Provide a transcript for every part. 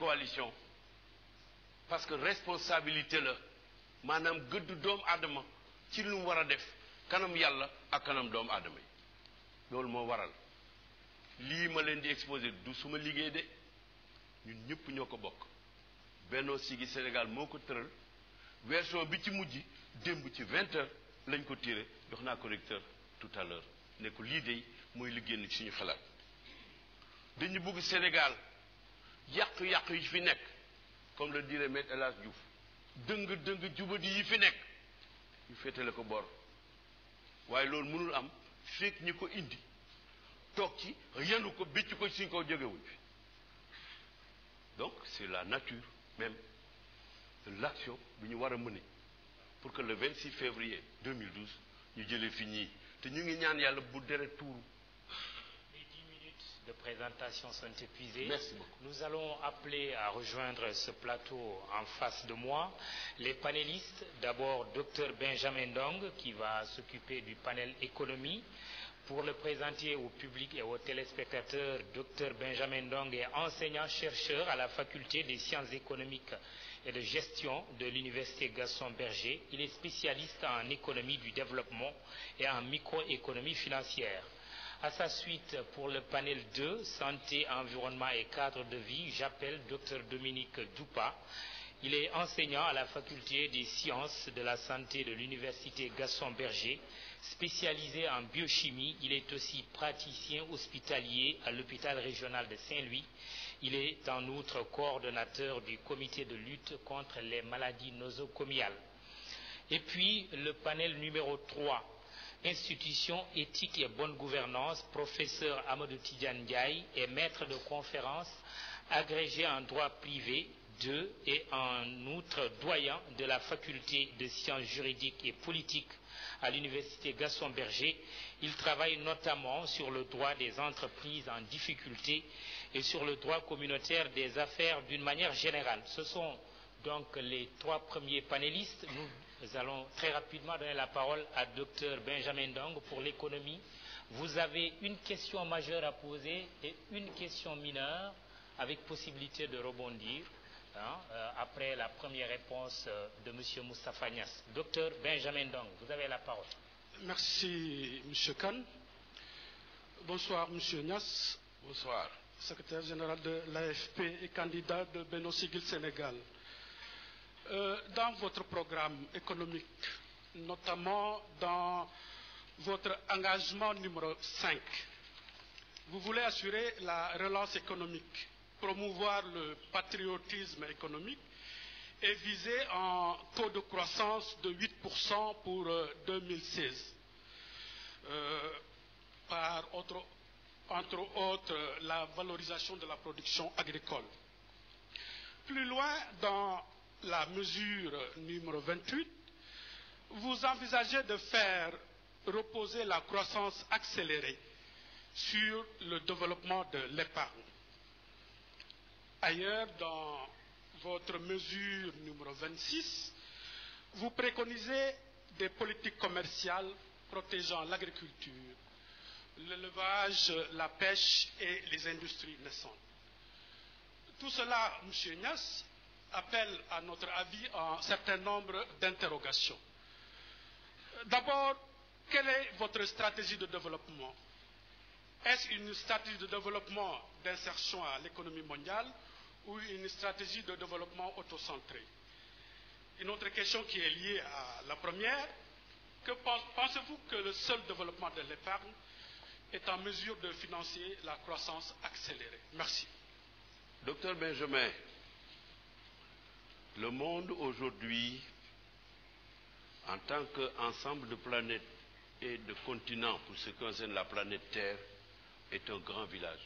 coalition parce que responsabilité la maanaam gëdd doomu aadama ci lu mu war a def kanam yàlla ak kanam doomu aadama yi loolu moo waral lii ma leen di exposé du suma liggéey de ñun ñëpp ñoo ko bokk Benno Siggil Sénégal moo ko tëral version bi ci mujj démb ci 20h lañ ko tiré jox naa correcteur tout à l'heure ne ko lii de mooy li génn ci suñu xalaat dañu bëgg Sénégal yàqu-yàqu yi fi nekk comme le dirait Maître El Hadji Diouf dëng jubadi yi fi nekk ñu féetale ko bor waaye loolu mënul am fekk ñi ko indi toog ci yenu ko bécc ko suñ ko jógewuñ fi donc c'est la nature même de l'action bi ñu war a mener pour que le 26 février 2012 ñu jëlee fi ñii te ñu ngi ñaan yàlla bu deret tuuru. Les 10 minutes de présentation sont épuisées. Merci beaucoup. Nous allons appeler à rejoindre ce plateau en face de moi les panélistes. D'abord, Dr Benjamin Ndong qui va s'occuper du panel économie. Pour le présenter au public et aux téléspectateurs, Dr Benjamin Ndong est enseignant-chercheur à la faculté des sciences économiques et de gestion de l'université Gaston Berger. Il est spécialiste en économie du développement et en microéconomie financière. À sa suite, pour le panel 2, santé, environnement et cadre de vie, j'appelle Dr Dominique Doupa. Il est enseignant à la faculté des sciences de la santé de l'université Gaston Berger. Spécialisé en biochimie, il est aussi praticien hospitalier à l'hôpital régional de Saint-Louis. Il est en outre coordonnateur du comité de lutte contre les maladies nosocomiales. Et puis le panel numéro 3, institution, éthique et bonne gouvernance, professeur Amadou Tidiane Ndiaye est maître de conférence agrégé en droit privé 2 et en outre doyen de la faculté de sciences juridiques et politiques à l'université Gaston Berger. Il travaille notamment sur le droit des entreprises en difficulté et sur le droit communautaire des affaires d'une manière générale. Ce sont donc les 3 premiers panélistes. Nous allons très rapidement donner la parole à Dr Benjamin Ndong pour l'économie. Vous avez une question majeure à poser et une question mineure avec possibilité de rebondir. Après la première réponse de M. Moustapha Niasse. Docteur Benjamin Ndong, vous avez la parole. Merci, M. Kane. Bonsoir, M. Niasse. Bonsoir. Secrétaire général de l'AFP et candidat de Benno Siggil Sénégal. Dans votre programme économique, notamment dans votre engagement numéro 5, vous voulez assurer la relance économique, promouvoir le patriotisme économique et viser un taux de croissance de 8% pour 2016. Entre autres, la valorisation de la production agricole. Plus loin, dans la mesure numéro 28, vous envisagez de faire reposer la croissance accélérée sur le développement de l'épargne. Ailleurs, dans votre mesure numéro 26, vous préconisez des politiques commerciales protégeant l'agriculture, l'élevage, la pêche et les industries naissantes. Tout cela, M. Niasse, appelle à notre avis un certain nombre d'interrogations. D'abord, quelle est votre stratégie de développement? Est-ce une stratégie de développement d'insertion à l'économie mondiale ou une stratégie de développement autocentrée? Une autre question qui est liée à la première, pensez-vous que le seul développement de l'épargne est en mesure de financer la croissance accélérée? Merci. Docteur Benjamin, le monde aujourd'hui, en tant qu'ensemble de planètes et de continents pour ce qui concerne la planète Terre, est un grand village.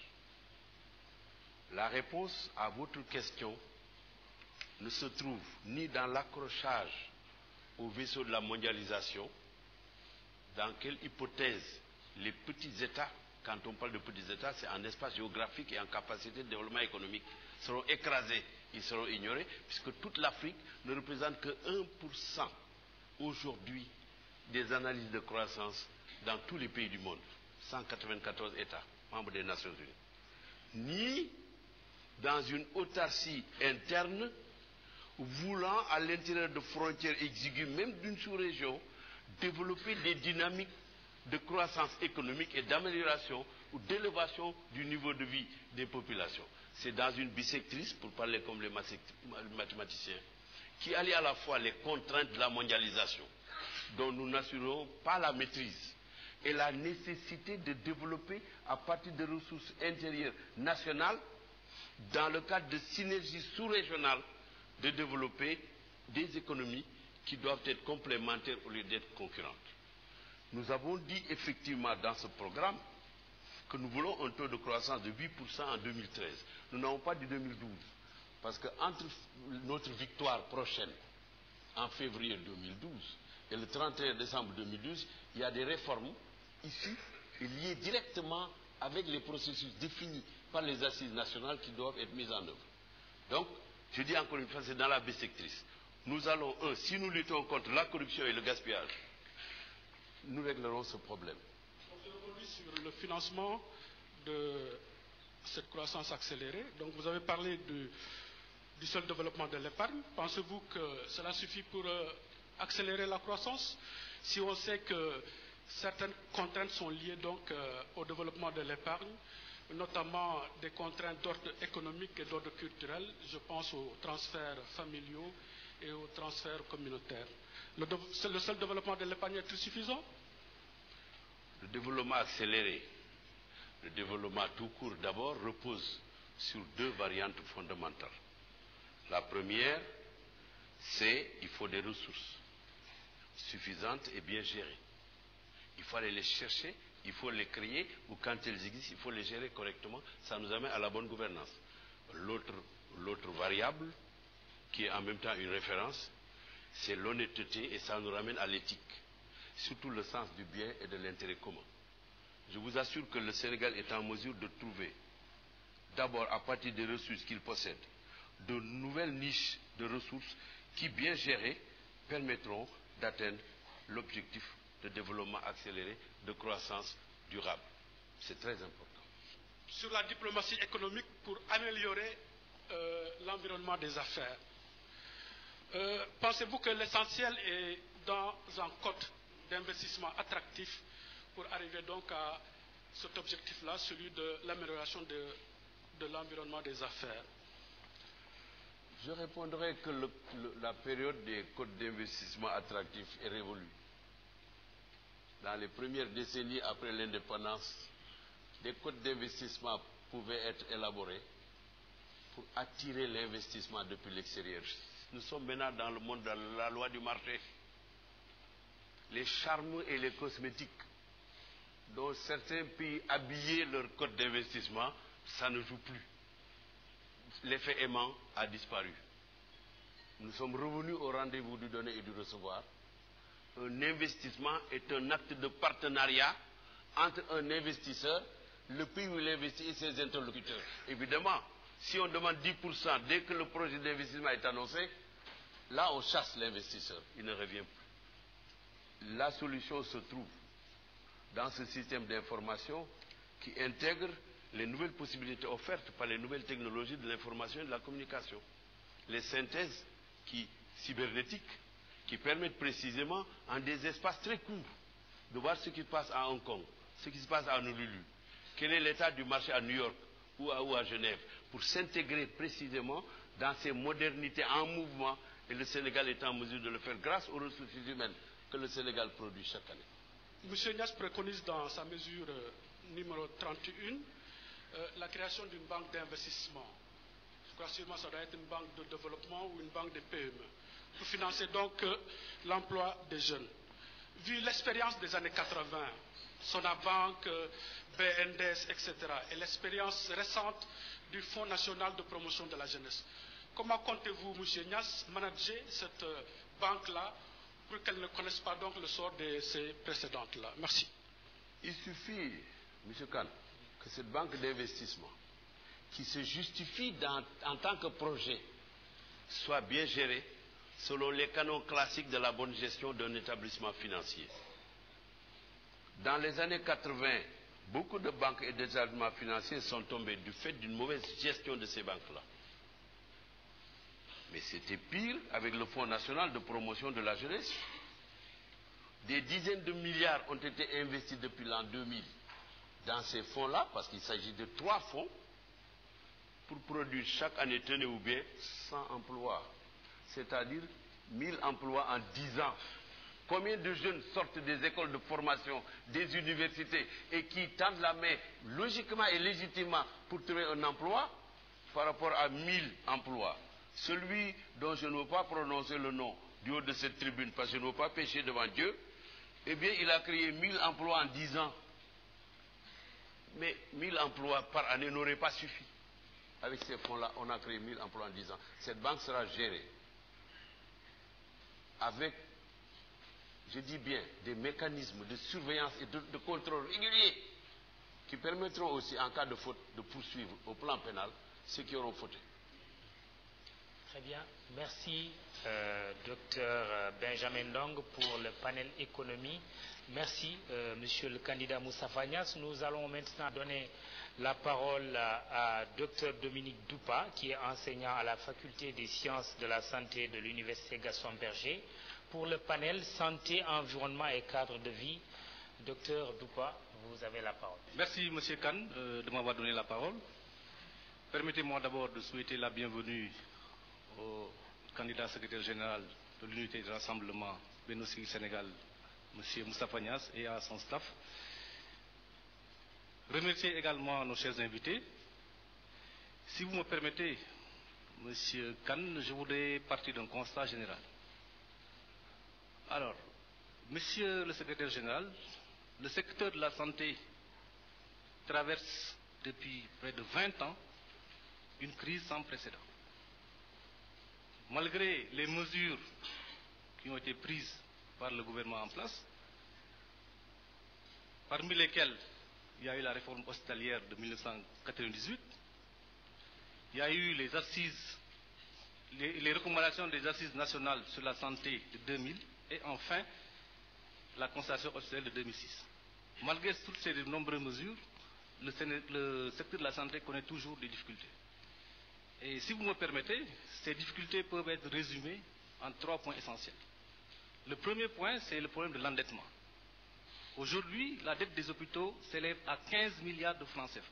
La réponse à votre question ne se trouve ni dans l'accrochage au vaisseau de la mondialisation, dans quelle hypothèse les petits États, quand on parle de petits États, c'est en espace géographique et en capacité de développement économique, seront écrasés, ils seront ignorés, puisque toute l'Afrique ne représente que 1% aujourd'hui des analyses de croissance dans tous les pays du monde, 194 États, membres des Nations Unies. Ni dans une autarcie interne, voulant à l'intérieur de frontières exiguës, même d'une sous-région, développer des dynamiques de croissance économique et d'amélioration ou d'élévation du niveau de vie des populations. C'est dans une bissectrice, pour parler comme les mathématiciens, qui allie à la fois les contraintes de la mondialisation, dont nous n'assurons pas la maîtrise, et la nécessité de développer à partir de ressources intérieures nationales, dans le cadre de synergies sous-régionales, de développer des économies qui doivent être complémentaires au lieu d'être concurrentes. Nous avons dit effectivement dans ce programme que nous voulons un taux de croissance de 8% en 2013. Nous n'avons pas dit 2012, parce que entre notre victoire prochaine, en février 2012, et le 31 décembre 2012, il y a des réformes ici et liées directement avec les processus définis par les assises nationales qui doivent être mises en œuvre. Donc, je dis encore une fois, c'est dans la bissectrice. Nous allons, si nous luttons contre la corruption et le gaspillage, nous réglerons ce problème. Je reviens sur le financement de cette croissance accélérée. Donc, vous avez parlé du seul développement de l'épargne. Pensez-vous que cela suffit pour accélérer la croissance? Si on sait que certaines contraintes sont liées donc au développement de l'épargne, notamment des contraintes d'ordre économique et d'ordre culturel, je pense aux transferts familiaux et aux transferts communautaires. Le seul développement de l'épargne est suffisant? Le développement accéléré, le développement tout court d'abord, repose sur deux variantes fondamentales. La première, c'est qu'il faut des ressources suffisantes et bien gérées. Il faut aller les chercher, il faut les créer, ou quand elles existent, il faut les gérer correctement. Ça nous amène à la bonne gouvernance. L'autre variable, qui est en même temps une référence, c'est l'honnêteté, et ça nous ramène à l'éthique. Surtout le sens du bien et de l'intérêt commun. Je vous assure que le Sénégal est en mesure de trouver, d'abord à partir des ressources qu'il possède, de nouvelles niches de ressources qui, bien gérées, permettront d'atteindre l'objectif de développement accéléré, de croissance durable. C'est très important. Sur la diplomatie économique pour améliorer l'environnement des affaires, pensez-vous que l'essentiel est dans un code d'investissement attractif pour arriver donc à cet objectif-là, celui de l'amélioration de l'environnement des affaires? Je répondrai que la période des codes d'investissement attractifs est révolue. Dans les premières décennies après l'indépendance, des codes d'investissement pouvaient être élaborés pour attirer l'investissement depuis l'extérieur. Nous sommes maintenant dans le monde de la loi du marché. Les charmes et les cosmétiques, dont certains pays habillaient leur code d'investissement, ça ne joue plus. L'effet aimant a disparu. Nous sommes revenus au rendez-vous du donner et du recevoir. Un investissement est un acte de partenariat entre un investisseur, le pays où il investit et ses interlocuteurs. Évidemment, si on demande 10% dès que le projet d'investissement est annoncé, là on chasse l'investisseur, il ne revient plus. La solution se trouve dans ce système d'information qui intègre les nouvelles possibilités offertes par les nouvelles technologies de l'information et de la communication. Les synthèses cybernétiques qui permettent précisément, en des espaces très courts, de voir ce qui se passe à Hong Kong, ce qui se passe à Honolulu, quel est l'état du marché à New York ou à Genève, pour s'intégrer précisément dans ces modernités en mouvement, et le Sénégal est en mesure de le faire grâce aux ressources humaines que le Sénégal produit chaque année. M. Niasse préconise dans sa mesure numéro 31 la création d'une banque d'investissement. Je crois sûrement que ça doit être une banque de développement ou une banque de PME, pour financer donc l'emploi des jeunes. Vu l'expérience des années 80, Sonabank, BNDES, etc., et l'expérience récente du Fonds national de promotion de la jeunesse, comment comptez-vous, M. Niasse, manager cette banque-là pour qu'elle ne connaisse pas donc le sort de ces précédentes-là? Merci. Il suffit, M. Khan, que cette banque d'investissement, qui se justifie en tant que projet, soit bien gérée selon les canons classiques de la bonne gestion d'un établissement financier. Dans les années 80, beaucoup de banques et d'établissements financiers sont tombés du fait d'une mauvaise gestion de ces banques-là. Mais c'était pire avec le Fonds national de promotion de la jeunesse. Des dizaines de milliards ont été investis depuis l'an 2000 dans ces fonds-là, parce qu'il s'agit de 3 fonds, pour produire chaque année, tenez-vous bien, 100 emplois. C'est-à-dire 1000 emplois en 10 ans. Combien de jeunes sortent des écoles de formation, des universités, et qui tendent la main logiquement et légitimement pour trouver un emploi par rapport à 1000 emplois. Celui dont je ne veux pas prononcer le nom du haut de cette tribune, parce que je ne veux pas pécher devant Dieu, eh bien, il a créé 1000 emplois en 10 ans. Mais 1000 emplois par année n'auraient pas suffi. Avec ces fonds-là, on a créé 1000 emplois en 10 ans. Cette banque sera gérée avec, je dis bien, des mécanismes de surveillance et de contrôle réguliers qui permettront aussi, en cas de faute, de poursuivre au plan pénal ceux qui auront fauté. Très bien. Merci, docteur Benjamin Ndong, pour le panel économie. Merci, monsieur le candidat Moustapha Niasse. Nous allons maintenant donner la parole à docteur Dominique Doupa, qui est enseignant à la faculté des sciences de la santé de l'université Gaston Berger, pour le panel santé, environnement et cadre de vie. Docteur Doupa, vous avez la parole. Merci, monsieur Kane, de m'avoir donné la parole. Permettez-moi d'abord de souhaiter la bienvenue au candidat secrétaire général de l'unité de rassemblement Benno Siggil Sénégal, M. Moustapha Niasse, et à son staff. Remercier également nos chers invités. Si vous me permettez, M. Kane, je voudrais partir d'un constat général. Alors, Monsieur le secrétaire général, le secteur de la santé traverse depuis près de 20 ans une crise sans précédent. Malgré les mesures qui ont été prises par le gouvernement en place, parmi lesquelles il y a eu la réforme hospitalière de 1998, il y a eu les assises, les recommandations des assises nationales sur la santé de 2000 et enfin la constatation hospitalière de 2006. Malgré toutes ces nombreuses mesures, le secteur de la santé connaît toujours des difficultés. Et si vous me permettez, ces difficultés peuvent être résumées en 3 points essentiels. Le premier point, c'est le problème de l'endettement. Aujourd'hui, la dette des hôpitaux s'élève à 15 milliards de francs CFA.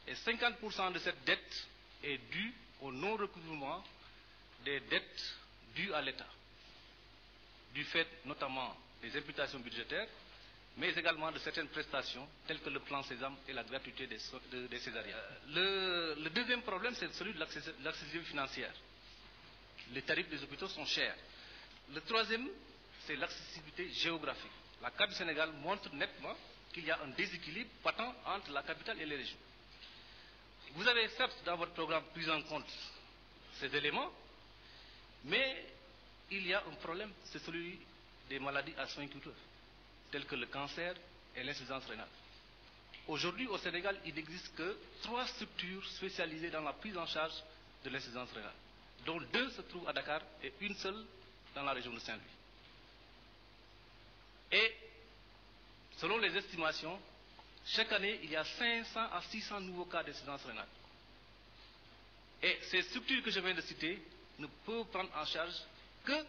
Et 50% de cette dette est due au non-recouvrement des dettes dues à l'État, du fait notamment des imputations budgétaires, mais également de certaines prestations telles que le plan Sésame et la gratuité des césariennes. Le deuxième problème, c'est celui de l'accessibilité financière. Les tarifs des hôpitaux sont chers. Le troisième, c'est l'accessibilité géographique. La carte du Sénégal montre nettement qu'il y a un déséquilibre patent entre la capitale et les régions. Vous avez certes dans votre programme pris en compte ces éléments, mais il y a un problème, c'est celui des maladies à soins coûteux, telles que le cancer et l'insuffisance rénale. Aujourd'hui, au Sénégal, il n'existe que 3 structures spécialisées dans la prise en charge de l'insuffisance rénale, dont 2 se trouvent à Dakar et une seule dans la région de Saint-Louis. Et, selon les estimations, chaque année, il y a 500 à 600 nouveaux cas d'insuffisance rénale. Et ces structures que je viens de citer ne peuvent prendre en charge que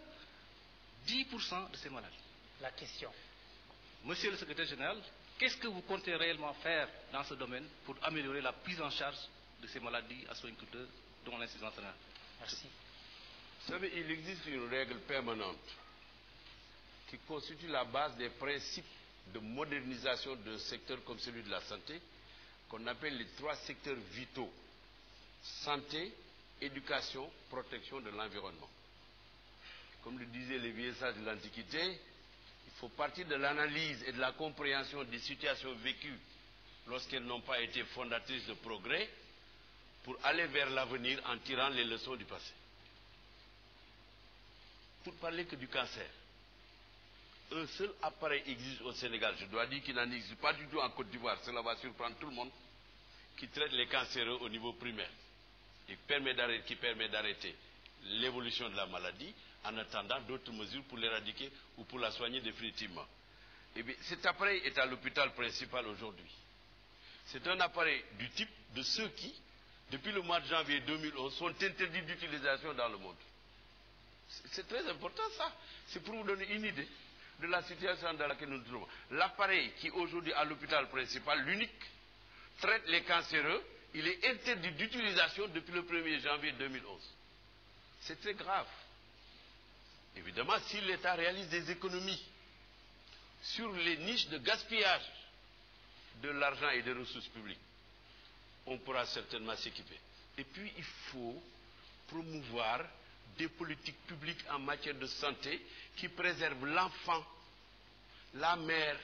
10% de ces maladies. La question. Monsieur le secrétaire général, qu'est-ce que vous comptez réellement faire dans ce domaine pour améliorer la prise en charge de ces maladies à soins coûteux, dont l'insuffisance rénale? Merci. Vous savez, il existe une règle permanente qui constitue la base des principes de modernisation d'un secteur comme celui de la santé, qu'on appelle les 3 secteurs vitaux: santé, éducation, protection de l'environnement. Comme le disaient les vieux sages de l'Antiquité, il faut partir de l'analyse et de la compréhension des situations vécues lorsqu'elles n'ont pas été fondatrices de progrès, pour aller vers l'avenir en tirant les leçons du passé. Pour parler que du cancer, un seul appareil existe au Sénégal, je dois dire qu'il n'en existe pas du tout en Côte d'Ivoire, cela va surprendre tout le monde, qui traite les cancéreux au niveau primaire et qui permet d'arrêter l'évolution de la maladie en attendant d'autres mesures pour l'éradiquer ou pour la soigner définitivement. Eh bien, cet appareil est à l'hôpital principal aujourd'hui. C'est un appareil du type de ceux qui, depuis le mois de janvier 2011, sont interdits d'utilisation dans le monde. C'est très important ça. C'est pour vous donner une idée de la situation dans laquelle nous nous trouvons. L'appareil qui aujourd'hui à l'hôpital principal, l'unique, traite les cancéreux, il est interdit d'utilisation depuis le 1er janvier 2011. C'est très grave. Évidemment, si l'État réalise des économies sur les niches de gaspillage de l'argent et des ressources publiques, on pourra certainement s'équiper. Et puis, il faut promouvoir des politiques publiques en matière de santé qui préservent l'enfant, la mère,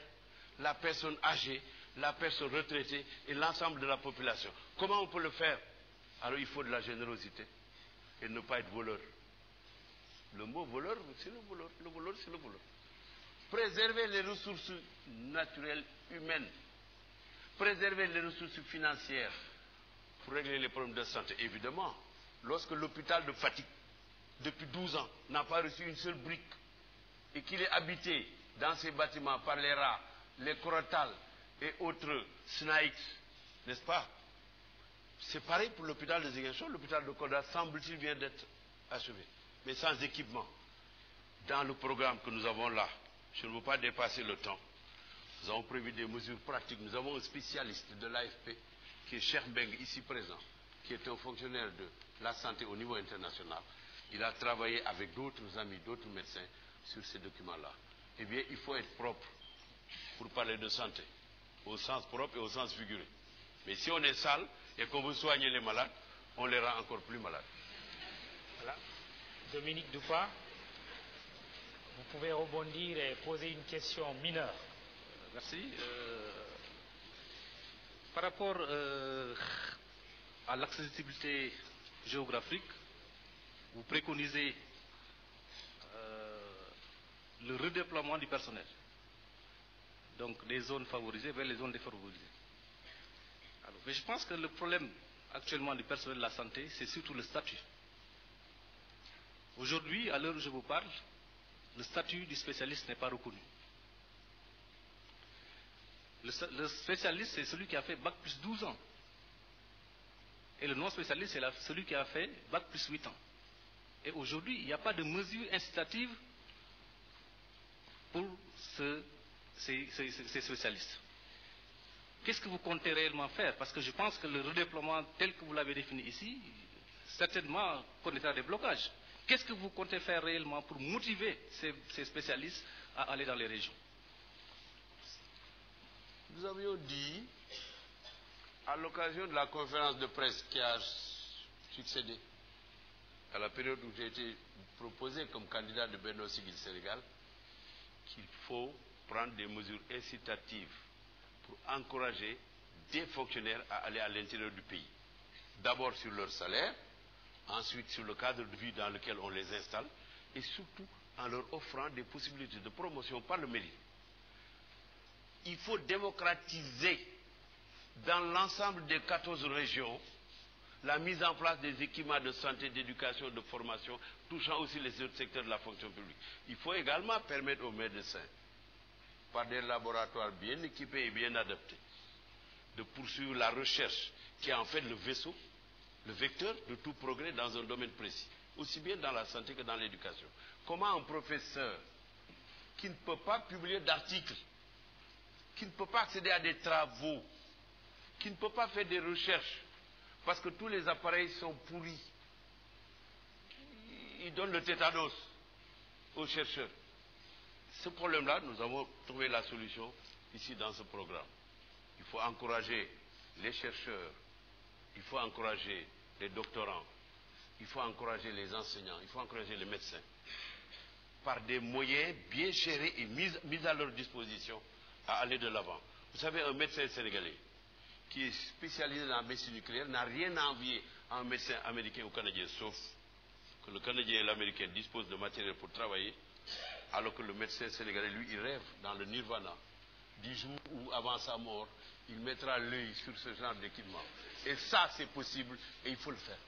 la personne âgée, la personne retraitée et l'ensemble de la population. Comment on peut le faire? Alors, il faut de la générosité et ne pas être voleur. Le mot voleur, c'est le voleur. Le voleur, c'est le voleur. Préserver les ressources naturelles humaines. Préserver les ressources financières pour régler les problèmes de santé. Évidemment, lorsque l'hôpital de Fatick, depuis 12 ans, n'a pas reçu une seule brique et qu'il est habité dans ces bâtiments par les rats, les crotales et autres snakes, n'est-ce pas? C'est pareil pour l'hôpital de Ziguinchor. L'hôpital de Kolda, semble-t-il, vient d'être achevé, mais sans équipement. Dans le programme que nous avons là, je ne veux pas dépasser le temps, nous avons prévu des mesures pratiques. Nous avons un spécialiste de l'AFP, qui est Cheikh Mbeng, ici présent, qui est un fonctionnaire de la santé au niveau international. Il a travaillé avec d'autres amis, d'autres médecins sur ces documents-là. Eh bien, il faut être propre pour parler de santé, au sens propre et au sens figuré. Mais si on est sale et qu'on veut soigner les malades, on les rend encore plus malades. Voilà. Dominique Dupas, vous pouvez rebondir et poser une question mineure. Merci. Par rapport à l'accessibilité géographique, vous préconisez le redéploiement du personnel, donc des zones favorisées vers les zones défavorisées. Alors, mais je pense que le problème actuellement du personnel de la santé, c'est surtout le statut. Aujourd'hui, à l'heure où je vous parle, le statut du spécialiste n'est pas reconnu. Le spécialiste, c'est celui qui a fait Bac plus 12 ans. Et le non-spécialiste, c'est celui qui a fait Bac plus 8 ans. Et aujourd'hui, il n'y a pas de mesure incitative pour ces spécialistes. Qu'est-ce que vous comptez réellement faire? Parce que je pense que le redéploiement tel que vous l'avez défini ici, certainement connaîtra des blocages. Qu'est-ce que vous comptez faire réellement pour motiver ces spécialistes à aller dans les régions? Nous avions dit, à l'occasion de la conférence de presse qui a succédé à la période où j'ai été proposé comme candidat de Benno Siggil Sénégal, qu'il faut prendre des mesures incitatives pour encourager des fonctionnaires à aller à l'intérieur du pays. D'abord sur leur salaire, ensuite sur le cadre de vie dans lequel on les installe, et surtout en leur offrant des possibilités de promotion par le mérite. Il faut démocratiser dans l'ensemble des 14 régions la mise en place des équipements de santé, d'éducation, de formation, touchant aussi les autres secteurs de la fonction publique. Il faut également permettre aux médecins, par des laboratoires bien équipés et bien adaptés, de poursuivre la recherche qui est en fait le vaisseau, le vecteur de tout progrès dans un domaine précis, aussi bien dans la santé que dans l'éducation. Comment un professeur qui ne peut pas publier d'articles, qui ne peut pas accéder à des travaux, qui ne peut pas faire des recherches, parce que tous les appareils sont pourris, il donne le tétanos aux chercheurs. Ce problème-là, nous avons trouvé la solution ici dans ce programme. Il faut encourager les chercheurs, il faut encourager les doctorants, il faut encourager les enseignants, il faut encourager les médecins, par des moyens bien gérés et mis à leur disposition à aller de l'avant. Vous savez, un médecin sénégalais qui est spécialisé dans la médecine nucléaire n'a rien à envier à un médecin américain ou canadien, sauf que le Canadien et l'Américain disposent de matériel pour travailler, alors que le médecin sénégalais, lui, il rêve dans le nirvana du jour où, avant sa mort, il mettra l'œil sur ce genre d'équipement. Et ça, c'est possible et il faut le faire.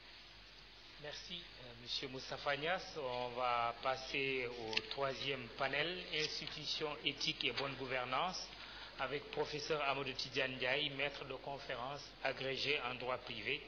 Merci, Monsieur Moustapha Niasse. On va passer au troisième panel, institutions éthiques et bonne gouvernance, avec professeur Amadou Tidiane Ndiaye, maître de conférence agrégé en droit privé.